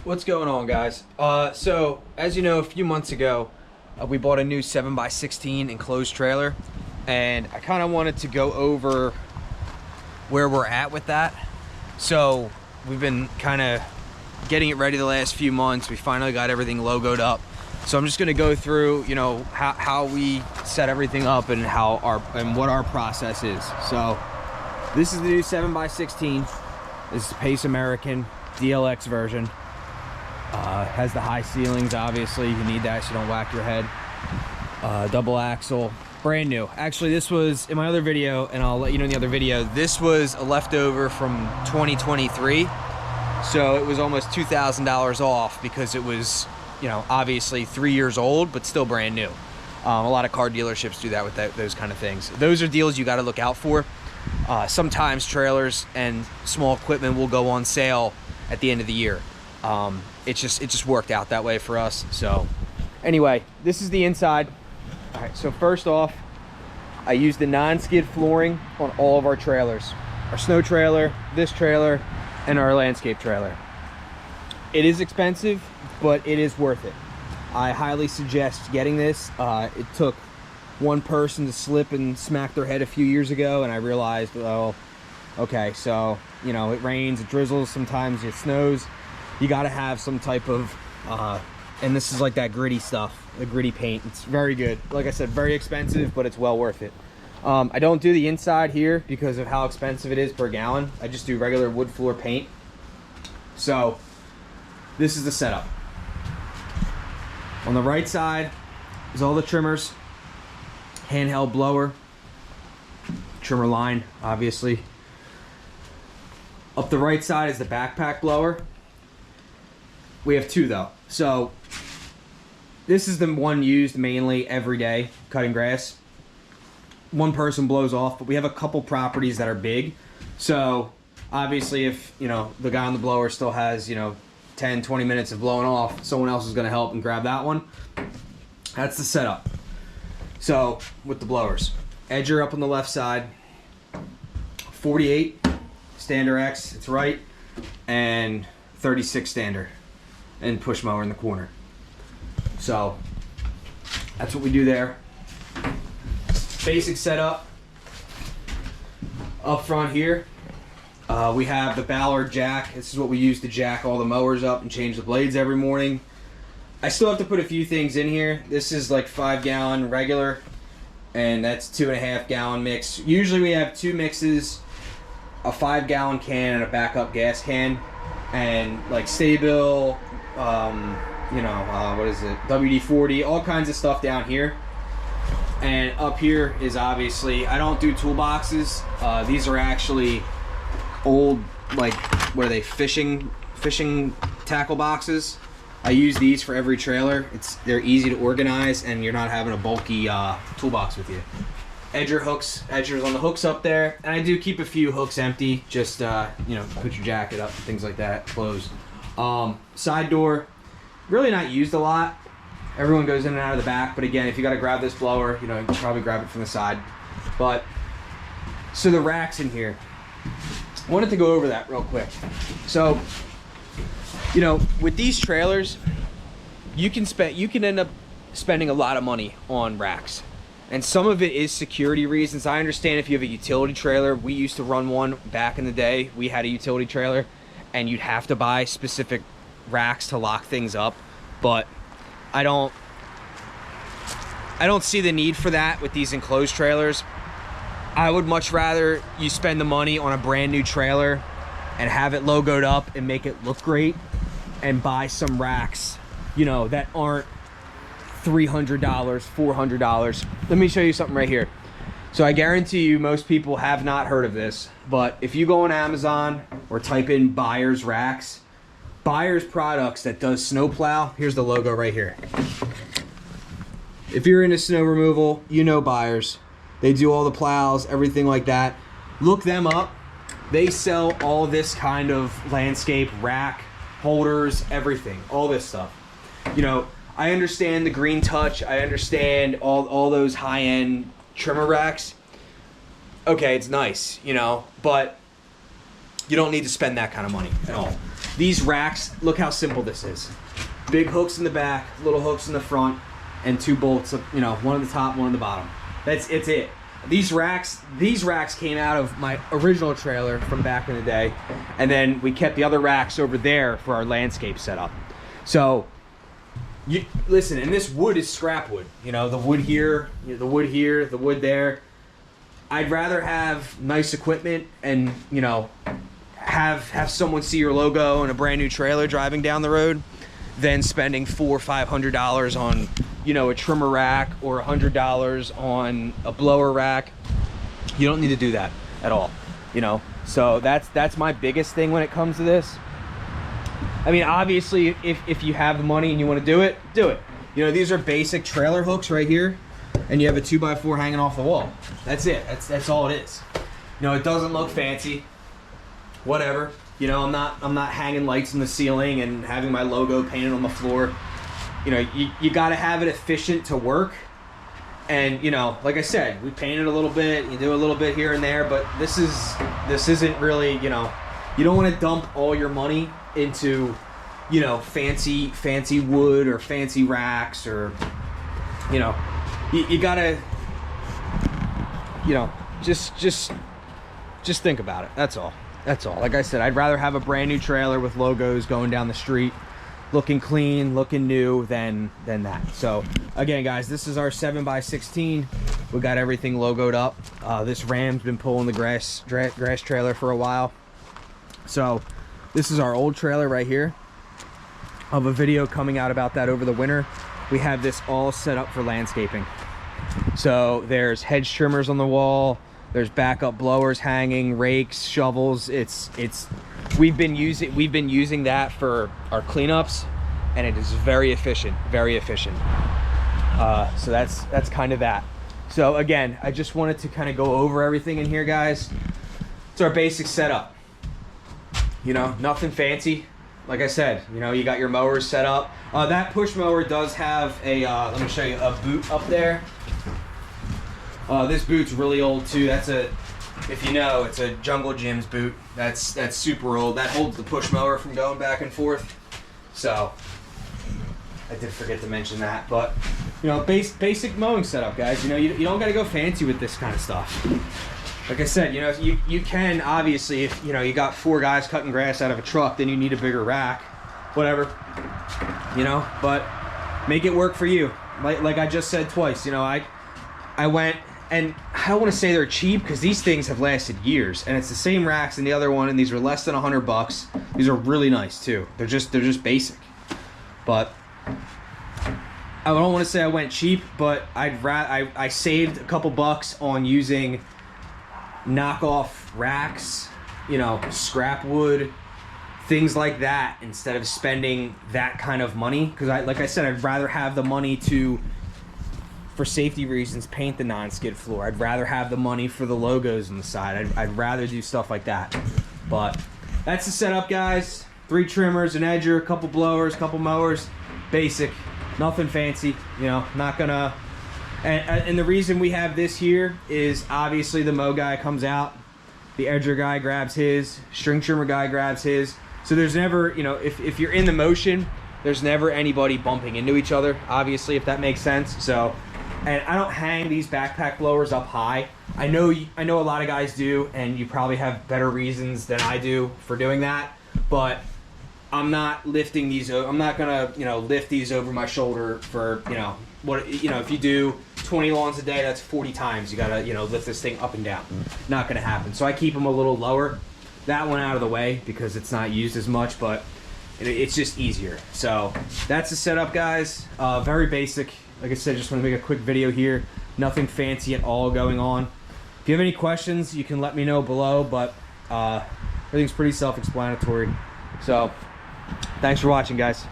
What's going on, guys? So as you know, a few months ago we bought a new 7x16 enclosed trailer, and I kind of wanted to go over where we're at with that. So we've been kind of getting it ready the last few months. We finally got everything logoed up, so I'm just going to go through, you know, how we set everything up and what our process is. So this is the new 7x16. This is Pace American DLX version. Has the high ceilings, obviously. You need that so you don't whack your head. Double axle, brand new. Actually, this was in my other video, and I'll let you know in the other video, this was a leftover from 2023. So it was almost $2,000 off because it was, you know, obviously 3 years old, but still brand new. A lot of car dealerships do that with those kind of things. Those are deals you got to look out for. Sometimes trailers and small equipment will go on sale at the end of the year. It just worked out that way for us. So anyway, this is the inside. All right, so first off, I used the non-skid flooring on all of our trailers. Our snow trailer, this trailer, and our landscape trailer. It is expensive, but it is worth it. I highly suggest getting this. It took one person to slip and smack their head a few years ago, and I realized, oh, okay, so, you know, it rains, it drizzles, sometimes it snows. You got to have some type of, and this is like that gritty stuff, the gritty paint. It's very good. Like I said, very expensive, but it's well worth it. I don't do the inside here because of how expensive it is per gallon. I just do regular wood floor paint. So this is the setup. On the right side is all the trimmers, handheld blower, trimmer line, obviously. Up the right side is the backpack blower. We have two though. So this is the one used mainly every day, cutting grass. One person blows off, but we have a couple properties that are big. So obviously if, you know, the guy on the blower still has, you know, 10, 20 minutes of blowing off, someone else is gonna help and grab that one. That's the setup. So with the blowers, edger up on the left side, 48 stander X, it's right, and 36 stander, and push mower in the corner. So that's what we do there. Basic setup. Up front here, we have the Ballard jack. This is what we use to jack all the mowers up and change the blades every morning. I still have to put a few things in here. This is like 5 gallon regular, and that's 2.5 gallon mix. Usually we have two mixes, a 5 gallon can and a backup gas can, and like Sta-Bil, you know, what is it, WD-40, all kinds of stuff down here. And up here is obviously, I don't do toolboxes. These are actually old, like, what are they, fishing tackle boxes. I use these for every trailer. They're easy to organize, and you're not having a bulky toolbox with you. Edgers on the hooks up there, and I do keep a few hooks empty, just you know, put your jacket up, things like that, closed. Side door, really not used a lot. Everyone goes in and out of the back, but again, if you got to grab this blower, you know, you can probably grab it from the side. But so the racks in here, I wanted to go over that real quick. So, you know, with these trailers, you can end up spending a lot of money on racks. And some of it is security reasons. I understand if you have a utility trailer. We used to run one back in the day. We had a utility trailer, and you'd have to buy specific racks to lock things up. But I don't see the need for that with these enclosed trailers. I would much rather you spend the money on a brand new trailer and have it logoed up and make it look great, and buy some racks, you know, that aren't $300, $400. Let me show you something right here. So I guarantee you most people have not heard of this, but if you go on Amazon or type in Buyers racks, Buyers products that does snow plow, here's the logo right here. If you're into snow removal, you know Buyers. They do all the plows, everything like that. Look them up. They sell all this kind of landscape rack holders, everything, all this stuff. You know, I understand the Green Touch. I understand all those high-end trimmer racks. Okay, it's nice, you know, but you don't need to spend that kind of money at all. These racks, look how simple this is. Big hooks in the back, little hooks in the front, and 2 bolts, you know, one on the top, one on the bottom. It's it. These racks came out of my original trailer from back in the day, and then we kept the other racks over there for our landscape setup. So, listen, and this wood is scrap wood. You know, the wood here, the wood here, the wood there. I'd rather have nice equipment and, you know, have someone see your logo in a brand new trailer driving down the road than spending $400 or $500 on, you know, a trimmer rack or $100 on a blower rack. You don't need to do that at all, you know. So that's my biggest thing when it comes to this. I mean, obviously, if you have the money and you want to do it, do it. You know, these are basic trailer hooks right here, and you have a 2x4 hanging off the wall. That's it. That's all it is. You know, it doesn't look fancy. Whatever. You know, I'm not hanging lights in the ceiling and having my logo painted on the floor. You know, you got to have it efficient to work. And, you know, like I said, we painted a little bit, you do a little bit here and there, but this isn't really, you know, you don't want to dump all your money into, you know, fancy wood or fancy racks, or, you know, you got to, you know, just think about it. That's all. Like I said, I'd rather have a brand new trailer with logos going down the street, looking clean, looking new, than that. So again, guys, this is our 7x16. We got everything logoed up. This Ram's been pulling the grass trailer for a while. So this is our old trailer right here. I have a video coming out about that over the winter. We have this all set up for landscaping. So there's hedge trimmers on the wall. There's backup blowers hanging, rakes, shovels. We've been using that for our cleanups, and it is very efficient, very efficient. So that's kind of that. So again, I just wanted to kind of go over everything in here, guys. It's our basic setup. You know, nothing fancy. Like I said, you know, you got your mowers set up. That push mower does have a, let me show you, a boot up there. This boot's really old too. That's if you know, it's a Jungle Jim's boot. That's super old. That holds the push mower from going back and forth. So I did forget to mention that. But you know, basic mowing setup, guys. You know, you don't got to go fancy with this kind of stuff. Like I said, you know, you can obviously, if you know you got 4 guys cutting grass out of a truck, then you need a bigger rack, whatever. You know, but make it work for you. Like I just said twice. You know, I went. And I don't want to say they're cheap, because these things have lasted years, and it's the same racks in the other one, and these are less than $100. These are really nice too. They're just basic. But I don't want to say I went cheap, but I saved a couple bucks on using knockoff racks, you know, scrap wood, things like that, instead of spending that kind of money. Because like I said, I'd rather have the money to, for safety reasons, paint the non-skid floor. I'd rather have the money for the logos on the side. I'd rather do stuff like that. But that's the setup, guys. 3 trimmers, an edger, a couple blowers, a couple mowers. Basic, nothing fancy. You know, not gonna. And the reason we have this here is obviously the mow guy comes out, the edger guy grabs his, string trimmer guy grabs his. So there's never, you know, if you're in the motion, there's never anybody bumping into each other, obviously, if that makes sense. So. And I don't hang these backpack blowers up high. I know a lot of guys do, and you probably have better reasons than I do for doing that. But I'm not lifting these. I'm not gonna, you know, lift these over my shoulder for, you know, what, you know, if you do 20 lawns a day, that's 40 times you gotta, you know, lift this thing up and down. Not gonna happen. So I keep them a little lower. That one out of the way because it's not used as much, but it's just easier. So that's the setup, guys. Very basic. Like I said, just want to make a quick video here. Nothing fancy at all going on. If you have any questions, you can let me know below, but everything's pretty self-explanatory. So, thanks for watching, guys.